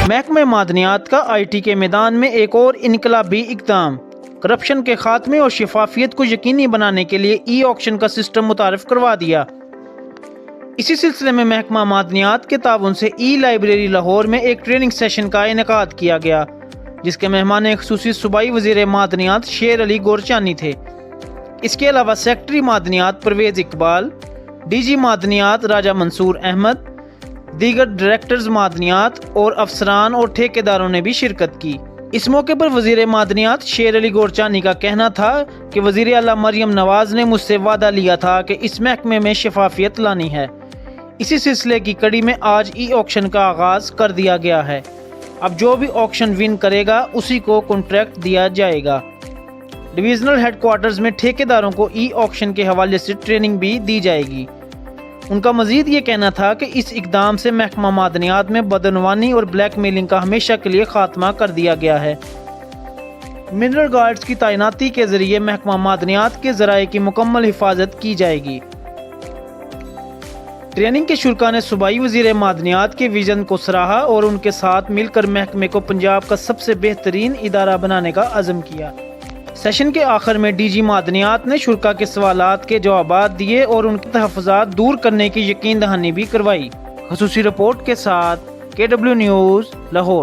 محکمہ معدنیات کا آئی ٹی کے میدان میں ایک اور انقلابی اقدام، کرپشن کے خاتمے اور شفافیت کو یقینی بنانے کے لیے ای آکشن کا سسٹم متعارف کروا دیا۔ اسی سلسلے میں محکمہ معدنیات کے تعاون سے ای لائبریری لاہور میں ایک ٹریننگ سیشن کا انعقاد کیا گیا، جس کے مہمان خصوصی صوبائی وزیر معدنیات شیر علی گورچانی تھے۔ اس کے علاوہ سیکرٹری معدنیات پرویز اقبال، ڈی جی معدنیات راجہ منصور احمد، دیگر ڈائریکٹرز معدنیات اور افسران اور ٹھیکیداروں نے بھی شرکت کی۔ اس موقع پر وزیر معدنیات شیر علی گورچانی کا کہنا تھا کہ وزیر اعلیٰ مریم نواز نے مجھ سے وعدہ لیا تھا کہ اس محکمے میں شفافیت لانی ہے۔ اسی سلسلے کی کڑی میں آج ای آکشن کا آغاز کر دیا گیا ہے۔ اب جو بھی آکشن ون کرے گا اسی کو کنٹریکٹ دیا جائے گا۔ ڈویژنل ہیڈ کوارٹرز میں ٹھیکیداروں کو ای آکشن کے حوالے سے ٹریننگ بھی دی جائے گی۔ ان کا مزید یہ کہنا تھا کہ اس اقدام سے محکمہ معدنیات میں بدعنوانی اور بلیک میلنگ کا ہمیشہ کے لیے خاتمہ کر دیا گیا ہے۔ منرل گارڈز کی تعیناتی کے ذریعے محکمہ معدنیات کے ذرائع کی مکمل حفاظت کی جائے گی۔ ٹریننگ کے شرکاء نے صوبائی وزیر معدنیات کے ویژن کو سراہا اور ان کے ساتھ مل کر محکمے کو پنجاب کا سب سے بہترین ادارہ بنانے کا عزم کیا۔ سیشن کے آخر میں ڈی جی معدنیات نے شرکاء کے سوالات کے جوابات دیے اور ان کے تحفظات دور کرنے کی یقین دہانی بھی کروائی۔ خصوصی رپورٹ کے ساتھ KW نیوز لاہور۔